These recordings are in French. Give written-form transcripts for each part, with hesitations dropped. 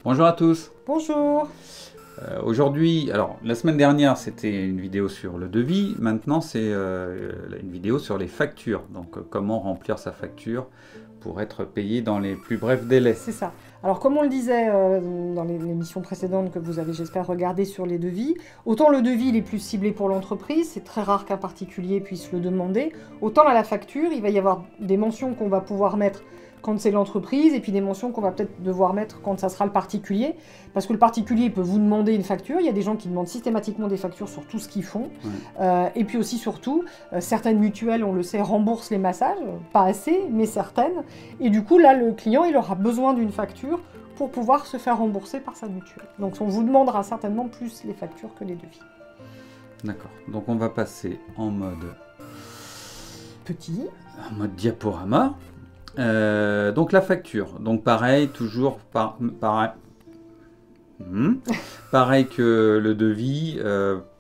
Bonjour à tous. Bonjour. Aujourd'hui, alors la semaine dernière c'était une vidéo sur le devis, maintenant c'est une vidéo sur les factures. Donc comment remplir sa facture pour être payé dans les plus brefs délais. C'est ça. Alors, comme on le disait dans l'émission précédente que vous avez, j'espère, regardé sur les devis, autant le devis il est plus ciblé pour l'entreprise, c'est très rare qu'un particulier puisse le demander, autant à la facture, il va y avoir des mentions qu'on va pouvoir mettre quand c'est l'entreprise, et puis des mentions qu'on va peut-être devoir mettre quand ça sera le particulier, parce que le particulier peut vous demander une facture, il y a des gens qui demandent systématiquement des factures sur tout ce qu'ils font, et puis aussi surtout, certaines mutuelles, on le sait, remboursent les massages, pas assez, mais certaines, et du coup là le client il aura besoin d'une facture pour pouvoir se faire rembourser par sa mutuelle. Donc on vous demandera certainement plus les factures que les devis. D'accord, donc on va passer en mode Petit. diaporama. Donc la facture, donc pareil, toujours pareil que le devis,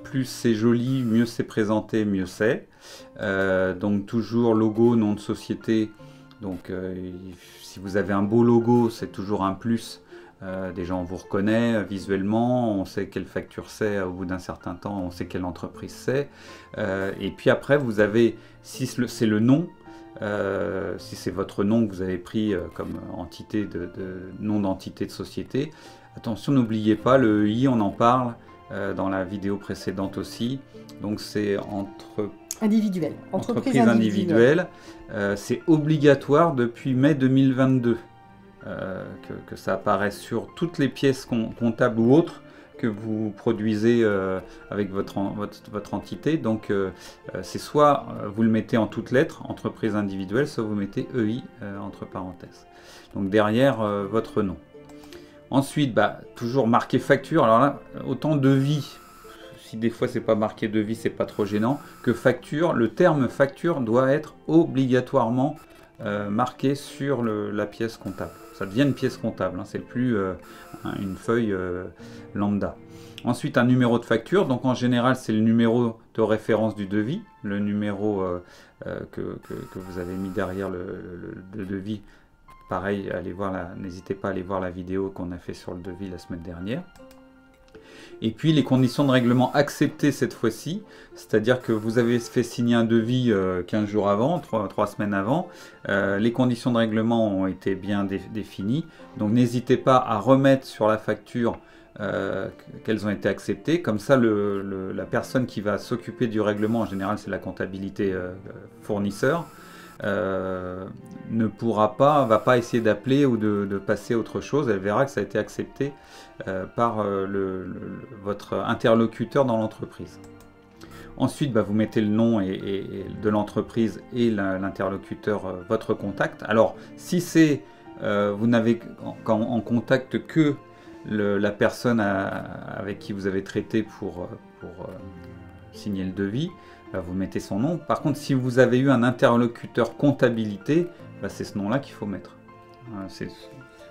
plus c'est joli, mieux c'est présenté, mieux c'est. Donc toujours logo, nom de société. Donc si vous avez un beau logo, c'est toujours un plus. Déjà on vous reconnaît visuellement, on sait quelle facture c'est, au bout d'un certain temps on sait quelle entreprise c'est. Et puis après vous avez, si c'est le nom, si c'est votre nom que vous avez pris comme entité nom d'entité de société, attention, n'oubliez pas le I, on en parle dans la vidéo précédente aussi. Donc c'est Individuel. Entreprise individuelle. C'est obligatoire depuis mai 2022 que ça apparaisse sur toutes les pièces comptables ou autres que vous produisez avec votre entité. Donc c'est soit vous le mettez en toutes lettres, entreprise individuelle, soit vous mettez EI entre parenthèses. Donc derrière votre nom. Ensuite, toujours marqué facture. Alors là, autant devis, si des fois c'est pas marqué devis, c'est pas trop gênant, que facture, le terme facture doit être obligatoirement marqué sur la pièce comptable. Ça devient une pièce comptable, hein, c'est plus une feuille lambda. Ensuite, un numéro de facture, donc en général c'est le numéro de référence du devis, le numéro que vous avez mis derrière le devis. Pareil, n'hésitez pas à aller voir la vidéo qu'on a fait sur le devis la semaine dernière. Et puis les conditions de règlement acceptées cette fois-ci, c'est-à-dire que vous avez fait signer un devis 15 jours avant, 3 semaines avant, les conditions de règlement ont été bien définies, donc n'hésitez pas à remettre sur la facture qu'elles ont été acceptées, comme ça la personne qui va s'occuper du règlement, en général c'est la comptabilité fournisseur, va pas essayer d'appeler ou de passer autre chose, elle verra que ça a été accepté par votre interlocuteur dans l'entreprise. Ensuite, vous mettez le nom de l'entreprise et l'interlocuteur, votre contact. Alors, si vous n'avez en contact que la personne avec qui vous avez traité pour signer le devis, vous mettez son nom. Par contre, si vous avez eu un interlocuteur comptabilité, c'est ce nom-là qu'il faut mettre.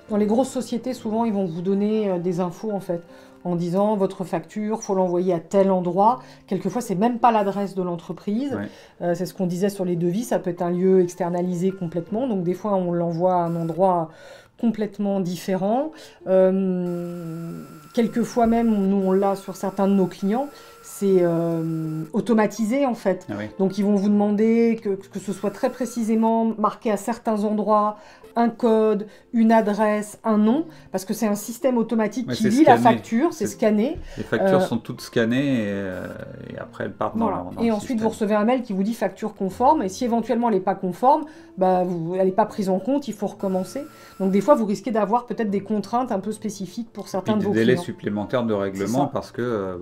Dans les grosses sociétés, souvent, ils vont vous donner des infos, en fait, en disant votre facture, faut l'envoyer à tel endroit. Quelquefois, c'est même pas l'adresse de l'entreprise. Ouais. C'est ce qu'on disait sur les devis, ça peut être un lieu externalisé complètement. Donc, des fois, on l'envoie à un endroit complètement différent. Quelquefois même, nous, on l'a sur certains de nos clients, c'est automatisé en fait. Ah oui. Donc ils vont vous demander que ce soit très précisément marqué à certains endroits, un code, une adresse, un nom, parce que c'est un système automatique qui lit la facture, c'est scanné. Les factures sont toutes scannées et après elles partent dans le Et ensuite système. Vous recevez un mail qui vous dit facture conforme, et si éventuellement elle n'est pas conforme, elle n'est pas prise en compte, il faut recommencer. Donc des fois vous risquez d'avoir peut-être des contraintes un peu spécifiques pour certains de vos clients. Des délais supplémentaires de règlement parce que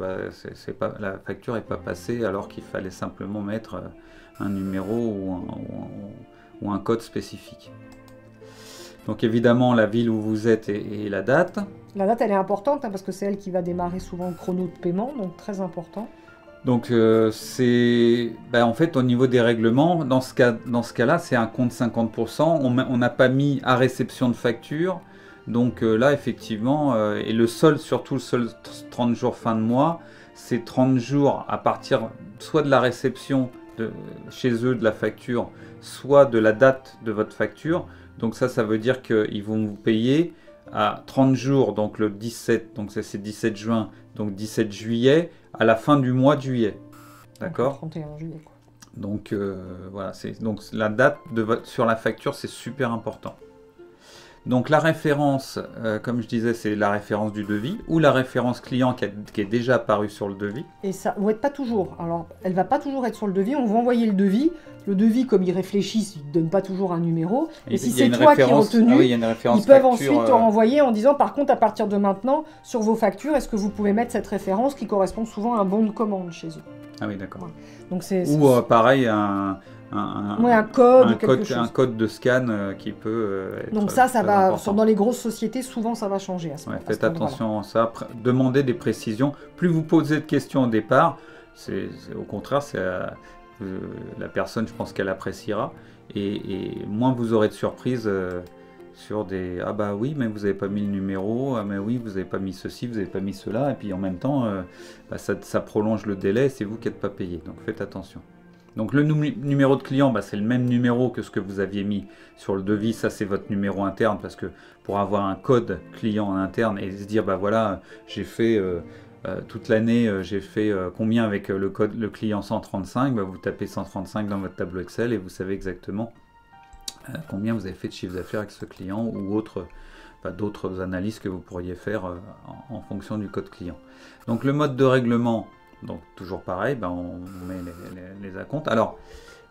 la facture n'est pas passée alors qu'il fallait simplement mettre un numéro ou un code spécifique. Donc évidemment la ville où vous êtes et la date. La date elle est importante parce que c'est elle qui va démarrer souvent le chrono de paiement, donc très important. Donc c'est en fait au niveau des règlements, dans ce cas-là c'est un compte 50%, on n'a pas mis à réception de facture. Donc là effectivement, et surtout le seul 30 jours fin de mois, c'est 30 jours à partir soit de la réception chez eux de la facture, soit de la date de votre facture. Donc ça veut dire qu'ils vont vous payer à 30 jours, donc le 17, donc ça c'est 17 juin, donc 17 juillet, à la fin du mois de juillet. D'accord ? 31 juillet, quoi. Donc voilà, donc la date sur la facture, c'est super important. Donc la référence, comme je disais, c'est la référence du devis ou la référence client qui est déjà apparue sur le devis. Et ça, ou pas toujours. Alors, elle va pas toujours être sur le devis. On va envoyer le devis. Le devis, comme ils réfléchissent, ils ne donnent pas toujours un numéro. Et si c'est toi qui es retenu, ils peuvent ensuite te renvoyer en disant, par contre, à partir de maintenant, sur vos factures, est-ce que vous pouvez mettre cette référence qui correspond souvent à un bon de commande chez eux. Ah oui, d'accord. Voilà. Donc ou pareil, un code de scan qui peut être. Donc ça va dans les grosses sociétés, souvent ça va changer à ce moment. Faites attention à ça, demandez des précisions. Plus vous posez de questions au départ, au contraire, la personne, je pense qu'elle appréciera, et moins vous aurez de surprises sur des ah bah oui, mais vous n'avez pas mis le numéro, ah mais oui, vous n'avez pas mis ceci, vous n'avez pas mis cela, et puis en même temps ça prolonge le délai, c'est vous qui n'êtes pas payé, donc faites attention. Donc le numéro de client, c'est le même numéro que ce que vous aviez mis sur le devis. Ça, c'est votre numéro interne, parce que pour avoir un code client en interne et se dire, voilà, j'ai fait toute l'année, j'ai fait combien avec le client 135, vous tapez 135 dans votre tableau Excel et vous savez exactement combien vous avez fait de chiffre d'affaires avec ce client ou d'autres analyses que vous pourriez faire en fonction du code client. Donc le mode de règlement. Donc toujours pareil, on met les acomptes. Alors,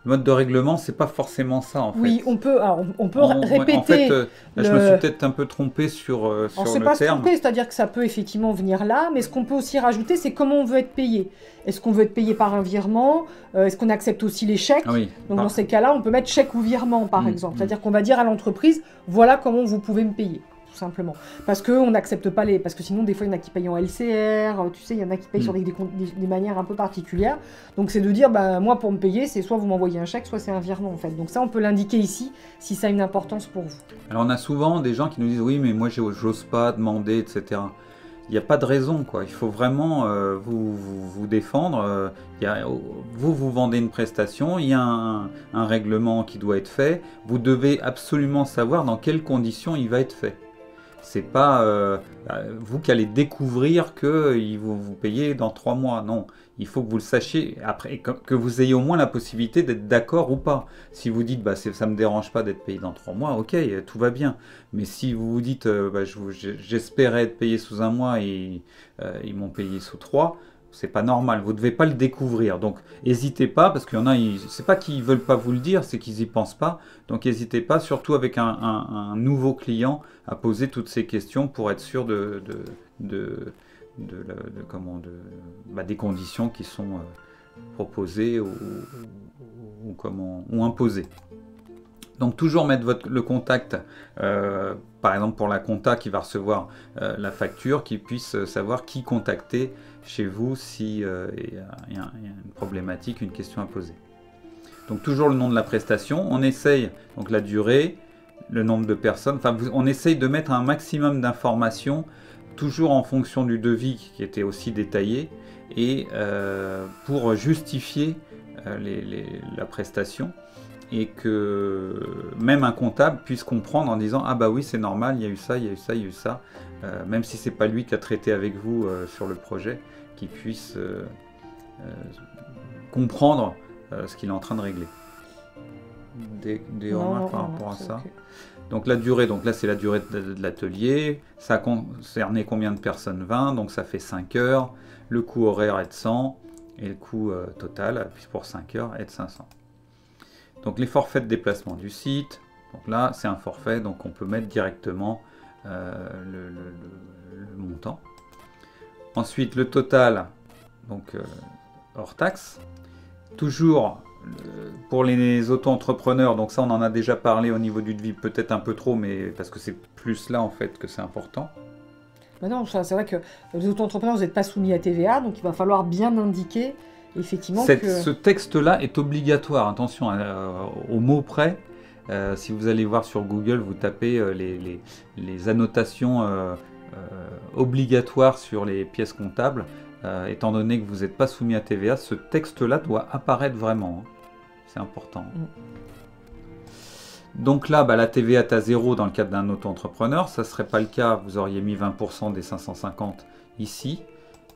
le mode de règlement, c'est pas forcément ça en fait. Oui, on peut répéter. En fait, là, je me suis peut-être un peu trompé sur le terme. C'est pas se tromper, c'est-à-dire que ça peut effectivement venir là, mais ce qu'on peut aussi rajouter, c'est comment on veut être payé. Est-ce qu'on veut être payé par un virement? Est-ce qu'on accepte aussi les chèques? Oui, donc dans ces cas-là, on peut mettre chèque ou virement par exemple. C'est-à-dire qu'on va dire à l'entreprise, voilà comment vous pouvez me payer. Simplement. Parce qu'on n'accepte pas parce que sinon, des fois, il y en a qui payent en LCR, tu sais, il y en a qui payent sur des manières un peu particulières. Donc, c'est de dire, moi, pour me payer, c'est soit vous m'envoyez un chèque, soit c'est un virement, en fait. Donc, ça, on peut l'indiquer ici, si ça a une importance pour vous. Alors, on a souvent des gens qui nous disent, oui, mais moi, j'ose pas demander, etc. Il n'y a pas de raison, quoi. Il faut vraiment vous défendre. Vous vendez une prestation, il y a un règlement qui doit être fait. Vous devez absolument savoir dans quelles conditions il va être fait. C'est pas vous qui allez découvrir qu'ils vont vous payer dans 3 mois. Non, il faut que vous le sachiez après, que vous ayez au moins la possibilité d'être d'accord ou pas. Si vous dites ça me dérange pas d'être payé dans 3 mois, ok, tout va bien. Mais si vous vous dites j'espérais être payé sous 1 mois et ils m'ont payé sous 3, c'est pas normal, vous ne devez pas le découvrir. Donc n'hésitez pas, parce qu'il y en a, c'est pas qu'ils veulent pas vous le dire, c'est qu'ils y pensent pas. Donc n'hésitez pas, surtout avec un nouveau client, à poser toutes ces questions pour être sûr des conditions qui sont proposées ou imposées. Donc toujours mettre le contact, par exemple pour la compta qui va recevoir la facture, qui puisse savoir qui contacter chez vous si il y a une problématique, une question à poser. Donc toujours le nom de la prestation, on essaye, donc la durée, le nombre de personnes, on essaye de mettre un maximum d'informations, toujours en fonction du devis qui était aussi détaillé, et pour justifier la prestation, et que même un comptable puisse comprendre en disant « Ah bah oui, c'est normal, il y a eu ça, il y a eu ça, il y a eu ça », même si c'est pas lui qui a traité avec vous sur le projet, qu'il puisse comprendre ce qu'il est en train de régler. Des remarques par rapport à ça. Okay. Donc la durée, donc là c'est la durée de l'atelier, ça a concerné combien de personnes? 20, donc ça fait 5 heures, le coût horaire est de 100, et le coût total, pour 5 heures, est de 500. Donc les forfaits de déplacement du site, donc là c'est un forfait, donc on peut mettre directement le montant. Ensuite le total, donc hors taxe. Toujours pour les auto-entrepreneurs, donc ça on en a déjà parlé au niveau du devis, peut-être un peu trop, mais parce que c'est plus là en fait que c'est important. Non, c'est vrai que les auto-entrepreneurs, vous n'êtes pas soumis à TVA, donc il va falloir bien indiquer effectivement Ce texte-là est obligatoire, attention, au mot près. Si vous allez voir sur Google, vous tapez les annotations obligatoires sur les pièces comptables. Étant donné que vous n'êtes pas soumis à TVA, ce texte-là doit apparaître vraiment. Hein. C'est important. Donc là, la TVA est à 0 dans le cadre d'un auto-entrepreneur. Ça ne serait pas le cas, vous auriez mis 20% des 550 ici.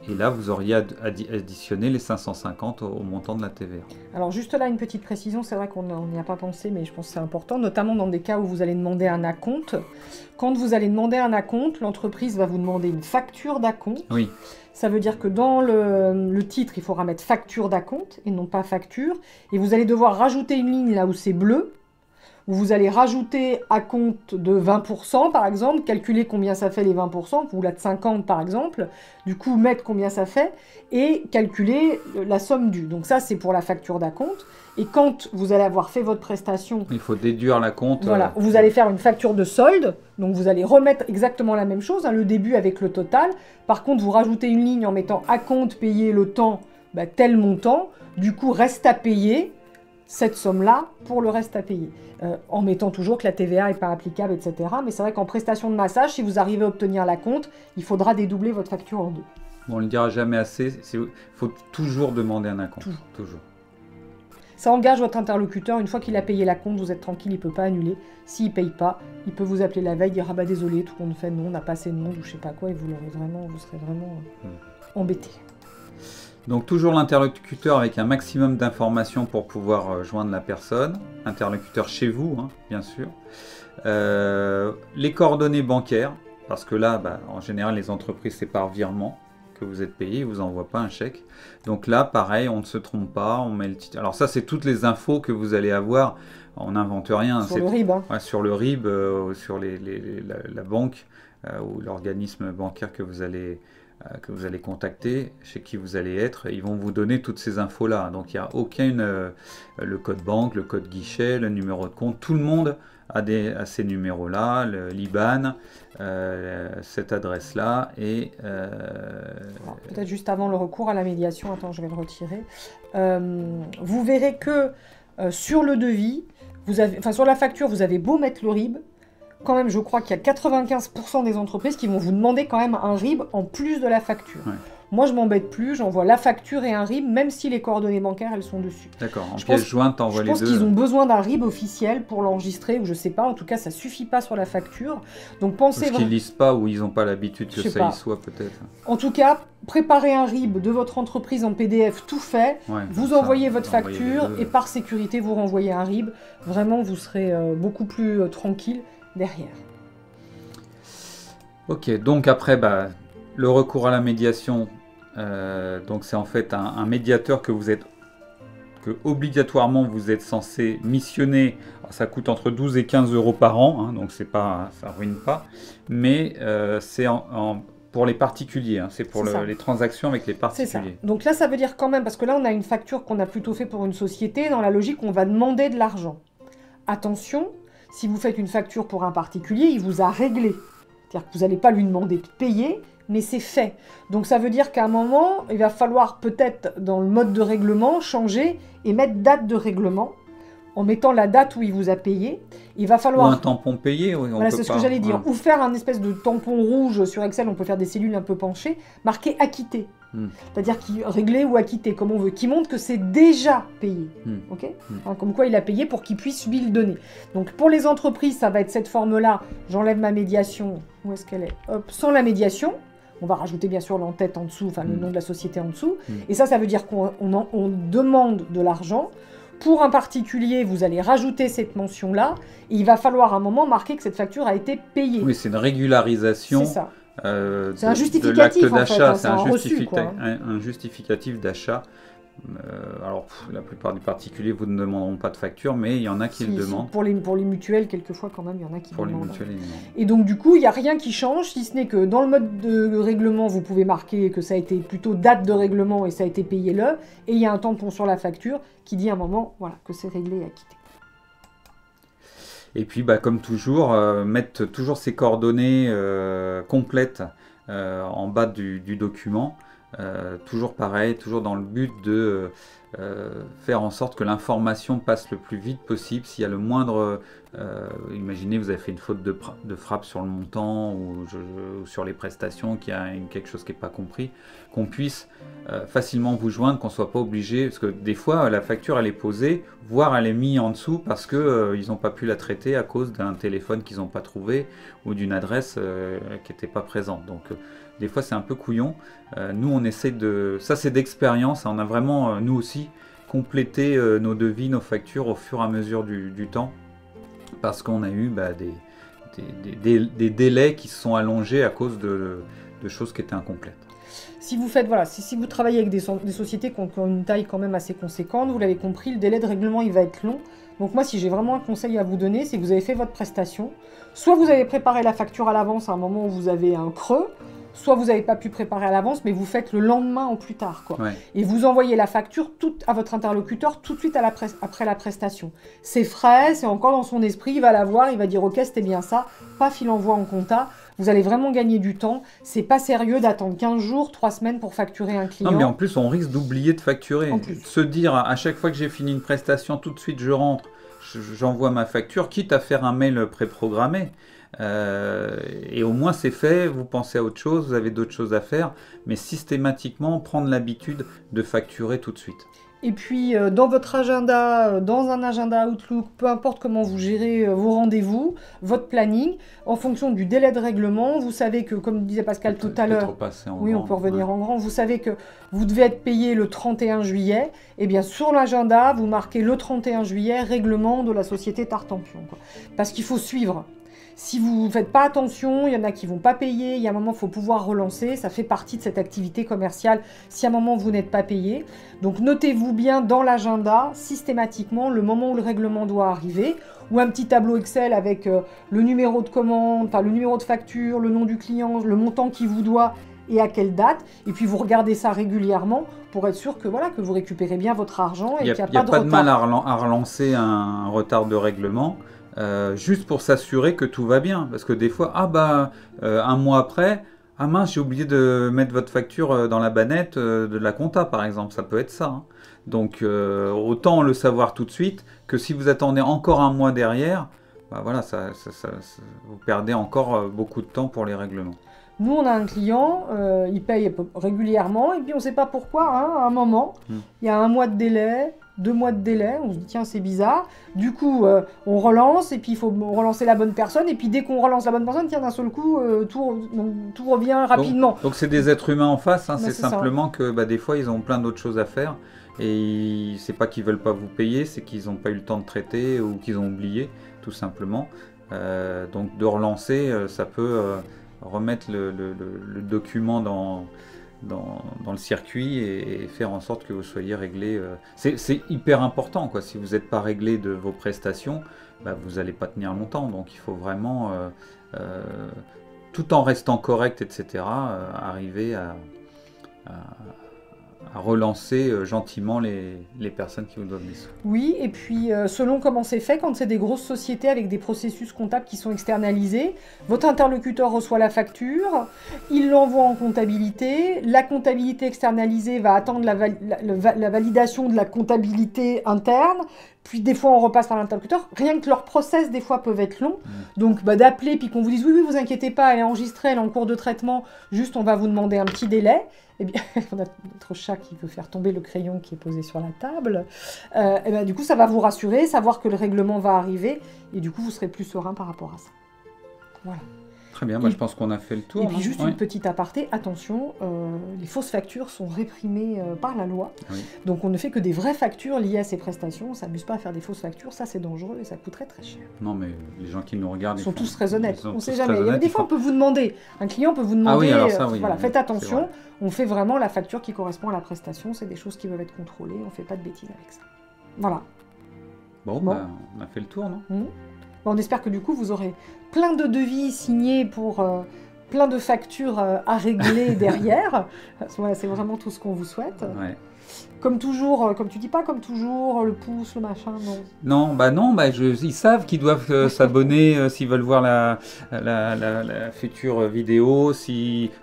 Et là, vous auriez additionné les 550 au montant de la TVA. Alors juste là, une petite précision, c'est vrai qu'on n'y a pas pensé, mais je pense que c'est important, notamment dans des cas où vous allez demander un acompte. Quand vous allez demander un acompte, l'entreprise va vous demander une facture d'acompte. Oui. Ça veut dire que dans le titre, il faudra mettre facture d'acompte et non pas facture. Et vous allez devoir rajouter une ligne là où c'est bleu, où vous allez rajouter acompte de 20% par exemple, calculer combien ça fait les 20%, vous l'êtes 50 par exemple, du coup mettre combien ça fait et calculer la somme due. Donc ça c'est pour la facture d'acompte. Et quand vous allez avoir fait votre prestation, il faut déduire l'acompte. Voilà, vous allez faire une facture de solde, donc vous allez remettre exactement la même chose, le début avec le total. Par contre, vous rajoutez une ligne en mettant acompte payé le temps, tel montant, du coup reste à payer cette somme-là pour le reste à payer. En mettant toujours que la TVA n'est pas applicable, etc. Mais c'est vrai qu'en prestation de massage, si vous arrivez à obtenir l'acompte, il faudra dédoubler votre facture en deux. Bon, on ne le dira jamais assez, il faut toujours demander un acompte. Toujours. Ça engage votre interlocuteur, une fois qu'il a payé l'acompte, vous êtes tranquille, il ne peut pas annuler. S'il ne paye pas, il peut vous appeler la veille, dire « Ah bah désolé, tout compte fait, non, on n'a pas assez de monde » ou je sais pas quoi, et vous serez vraiment embêté. Donc toujours l'interlocuteur avec un maximum d'informations pour pouvoir joindre la personne, interlocuteur chez vous, bien sûr. Les coordonnées bancaires, parce que là, en général, les entreprises, c'est par virement que vous êtes payé, ils ne vous envoient pas un chèque. Donc là, pareil, on ne se trompe pas, on met le titre. Alors ça, c'est toutes les infos que vous allez avoir, on n'invente rien. Sur le RIB. Sur le RIB, sur la banque ou l'organisme bancaire que vous allez contacter, chez qui vous allez être, ils vont vous donner toutes ces infos-là. Donc il n'y a le code banque, le code guichet, le numéro de compte, tout le monde a ces numéros-là, l'IBAN, cette adresse-là. Et peut-être juste avant le recours à la médiation, attends, je vais le retirer. Vous verrez que sur le devis, sur la facture, vous avez beau mettre le RIB, quand même, je crois qu'il y a 95% des entreprises qui vont vous demander quand même un RIB en plus de la facture. Ouais. Moi, je m'embête plus, j'envoie la facture et un RIB, même si les coordonnées bancaires, elles sont dessus. D'accord, en pièce jointe, t'envoies les deux. Je pense qu'ils ont besoin d'un RIB officiel pour l'enregistrer, ou je sais pas, en tout cas, ça suffit pas sur la facture. Donc pensez... Parce qu'ils lisent pas, ou ils n'ont pas l'habitude que ça y soit, peut-être. En tout cas, préparez un RIB de votre entreprise en PDF tout fait, vous envoyez votre facture, et par sécurité, vous renvoyez un RIB. Vraiment, vous serez beaucoup plus tranquille derrière. Ok, donc après, le recours à la médiation, donc c'est en fait un médiateur que obligatoirement vous êtes censé missionner. Alors, ça coûte entre 12 et 15 euros par an, donc ça ruine pas, mais c'est pour les particuliers, c'est pour les transactions avec les particuliers. C'est ça. Donc là, ça veut dire quand même, parce que là, on a une facture qu'on a plutôt fait pour une société, dans la logique, on va demander de l'argent. Attention, si vous faites une facture pour un particulier, il vous a réglé. C'est-à-dire que vous n'allez pas lui demander de payer, mais c'est fait. Donc ça veut dire qu'à un moment, il va falloir peut-être, dans le mode de règlement, changer et mettre date de règlement, en mettant la date où il vous a payé. Il va falloir... Ou un tampon payé. Voilà, c'est ce que j'allais dire. Ou faire un espèce de tampon rouge sur Excel, on peut faire des cellules un peu penchées, marqué acquitté. C'est-à-dire réglé ou acquitté, comme on veut, qui montre que c'est déjà payé. Comme quoi il a payé pour qu'il puisse lui le donner. Donc pour les entreprises, ça va être cette forme-là. J'enlève ma médiation. Où est-ce qu'elle est? Hop, sans la médiation. On va rajouter bien sûr l'entête en dessous, le nom de la société en dessous. Et ça veut dire qu'on demande de l'argent. Pour un particulier, vous allez rajouter cette mention-là. Et il va falloir à un moment marquer que cette facture a été payée. Oui, c'est une régularisation. C'est ça. C'est un justificatif de l'acte d'achat, c'est un justificatif d'achat. Alors la plupart des particuliers vous ne demanderont pas de facture, mais il y en a qui le demandent. Pour les mutuelles, quelquefois quand même, il y en a qui pour demandent. Les mutuelles, et donc du coup, il n'y a rien qui change, si ce n'est que dans le mode de règlement, vous pouvez marquer que ça a été plutôt date de règlement et ça a été payé le, et il y a un tampon sur la facture qui dit à un moment que c'est réglé et acquitté. Et puis, comme toujours, mettre toujours ces coordonnées complètes en bas du document. toujours pareil, toujours dans le but de faire en sorte que l'information passe le plus vite possible. S'il y a le moindre... imaginez, vous avez fait une faute de frappe sur le montant ou sur les prestations, qu'il y a quelque chose qui n'est pas compris, qu'on puisse facilement vous joindre, qu'on ne soit pas obligé, parce que des fois la facture elle est posée, voire elle est mise en dessous parce qu'ils n'ont pas pu la traiter à cause d'un téléphone qu'ils n'ont pas trouvé ou d'une adresse qui n'était pas présente. Donc des fois c'est un peu couillon. Nous on essaie de... Ça c'est d'expérience, on a vraiment nous aussi complété nos devis, nos factures au fur et à mesure du temps, parce qu'on a eu des délais qui se sont allongés à cause de choses qui étaient incomplètes. Si vous faites, voilà, si vous travaillez avec des sociétés qui ont une taille quand même assez conséquente, vous l'avez compris, le délai de règlement il va être long. Donc moi, si j'ai vraiment un conseil à vous donner, c'est que vous avez fait votre prestation. Soit vous avez préparé la facture à l'avance à un moment où vous avez un creux, soit vous n'avez pas pu préparer à l'avance, mais vous faites le lendemain ou plus tard, quoi. Ouais. Et vous envoyez la facture à votre interlocuteur tout de suite après la prestation. C'est frais, c'est encore dans son esprit, il va la voir, il va dire « Ok, c'était bien ça », paf, il envoie en compta. Vous allez vraiment gagner du temps. C'est pas sérieux d'attendre 15 jours, 3 semaines pour facturer un client. Non, mais en plus, on risque d'oublier de facturer. Se dire, à chaque fois que j'ai fini une prestation, tout de suite, je rentre, j'envoie ma facture, quitte à faire un mail préprogrammé. Et au moins, c'est fait, vous pensez à autre chose, vous avez d'autres choses à faire. Mais systématiquement, prendre l'habitude de facturer tout de suite. Et puis, dans votre agenda, dans un agenda Outlook, peu importe comment vous gérez vos rendez-vous, votre planning, en fonction du délai de règlement, vous savez que, comme disait Pascal tout à l'heure, oui, on peut revenir en grand, vous savez que vous devez être payé le 31 juillet, et bien sur l'agenda, vous marquez le 31 juillet, règlement de la société Tartampion, quoi. Parce qu'il faut suivre. Si vous ne faites pas attention, il y en a qui ne vont pas payer, il y a un moment, il faut pouvoir relancer, ça fait partie de cette activité commerciale si à un moment vous n'êtes pas payé. Donc notez-vous bien dans l'agenda, systématiquement, le moment où le règlement doit arriver, ou un petit tableau Excel avec le numéro de commande, enfin le numéro de facture, le nom du client, le montant qu'il vous doit et à quelle date, et puis vous regardez ça régulièrement pour être sûr que, voilà, que vous récupérez bien votre argent et qu'il n'y a pas de retard. Il n'y a pas de mal à relancer un retard de règlement. Juste pour s'assurer que tout va bien, parce que des fois, un mois après, ah mince, j'ai oublié de mettre votre facture dans la bannette de la compta, par exemple, ça peut être ça, hein. Donc autant le savoir tout de suite que si vous attendez encore un mois derrière, voilà, vous perdez encore beaucoup de temps pour les règlements. Nous, on a un client, il paye régulièrement, et puis on ne sait pas pourquoi, hein, à un moment, il y a 1 mois de délai, 2 mois de délai, on se dit tiens c'est bizarre, du coup on relance et puis il faut relancer la bonne personne et puis dès qu'on relance la bonne personne, tiens d'un seul coup tout revient rapidement. Donc c'est des êtres humains en face, hein, c'est simplement que des fois ils ont plein d'autres choses à faire et c'est pas qu'ils veulent pas vous payer, c'est qu'ils n'ont pas eu le temps de traiter ou qu'ils ont oublié tout simplement. Donc de relancer, ça peut remettre le document dans le circuit et faire en sorte que vous soyez réglé. C'est hyper important, quoi. Si vous n'êtes pas réglé de vos prestations, vous n'allez pas tenir longtemps. Donc il faut vraiment, tout en restant correct, etc., arriver à relancer gentiment les personnes qui vous doivent des sous. Oui, et puis selon comment c'est fait, quand c'est des grosses sociétés avec des processus comptables qui sont externalisés, votre interlocuteur reçoit la facture, il l'envoie en comptabilité, la comptabilité externalisée va attendre la validation de la comptabilité interne, puis des fois on repasse par l'interlocuteur. Rien que leurs process des fois peuvent être longs, donc d'appeler puis qu'on vous dise oui, vous inquiétez pas, elle est enregistrée, elle est en cours de traitement, juste on va vous demander un petit délai. Eh bien, on a notre chat qui veut faire tomber le crayon qui est posé sur la table. Et bien, du coup, ça va vous rassurer, savoir que le règlement va arriver, et du coup, vous serez plus serein par rapport à ça. Voilà. Très bien, je pense qu'on a fait le tour. Et puis juste une petite aparté, attention, les fausses factures sont réprimées par la loi. Oui. Donc on ne fait que des vraies factures liées à ces prestations. On ne s'amuse pas à faire des fausses factures, ça c'est dangereux et ça coûterait très très cher. Non mais les gens qui nous regardent... Ils sont tous très honnêtes, on ne sait jamais. Il y a des fois on peut vous demander, un client peut vous demander, voilà, faites attention, on fait vraiment la facture qui correspond à la prestation, c'est des choses qui peuvent être contrôlées, on ne fait pas de bêtises avec ça. Voilà. Bon. On a fait le tour, non On espère que du coup vous aurez plein de devis signés pour plein de factures à régler derrière. Voilà, c'est vraiment tout ce qu'on vous souhaite. Ouais. Comme toujours, comme tu dis pas comme toujours, le pouce, le machin, non. Non, ils savent qu'ils doivent s'abonner s'ils veulent voir la future vidéo,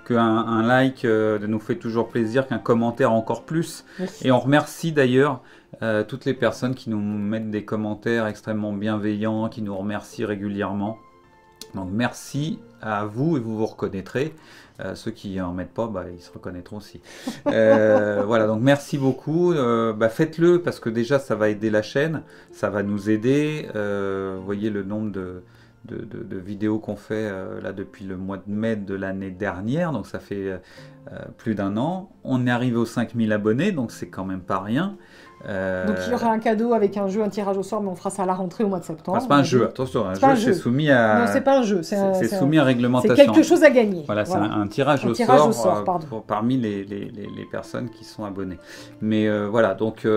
qu'un like nous fait toujours plaisir, qu'un commentaire encore plus. Merci. Et on remercie d'ailleurs toutes les personnes qui nous mettent des commentaires extrêmement bienveillants, qui nous remercient régulièrement. Donc merci à vous et vous vous reconnaîtrez. Ceux qui en mettent pas, ils se reconnaîtront aussi. Voilà, donc merci beaucoup. Faites-le parce que déjà ça va aider la chaîne, ça va nous aider. Vous voyez le nombre de vidéos qu'on fait là depuis le mois de mai de l'année dernière, donc ça fait plus d'un an. On est arrivé aux 5000 abonnés, donc c'est quand même pas rien. Donc il y aura un cadeau avec un jeu, un tirage au sort, mais on fera ça à la rentrée au mois de septembre. C'est pas un jeu, attention, un jeu c'est soumis à... Non, c'est pas un jeu, c'est soumis à réglementation. C'est quelque chose à gagner. Voilà, c'est un tirage au sort parmi les personnes qui sont abonnées. Mais voilà, donc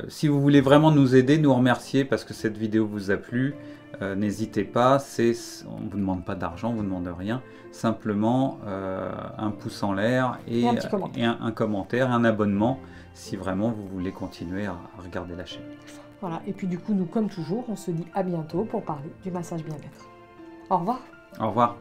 si vous voulez vraiment nous aider, nous remercier parce que cette vidéo vous a plu, n'hésitez pas, on ne vous demande pas d'argent, on ne vous demande rien, simplement un pouce en l'air et un commentaire, un abonnement si vraiment vous voulez continuer à regarder la chaîne. Voilà, et puis du coup, nous, comme toujours, on se dit à bientôt pour parler du massage bien-être. Au revoir. Au revoir.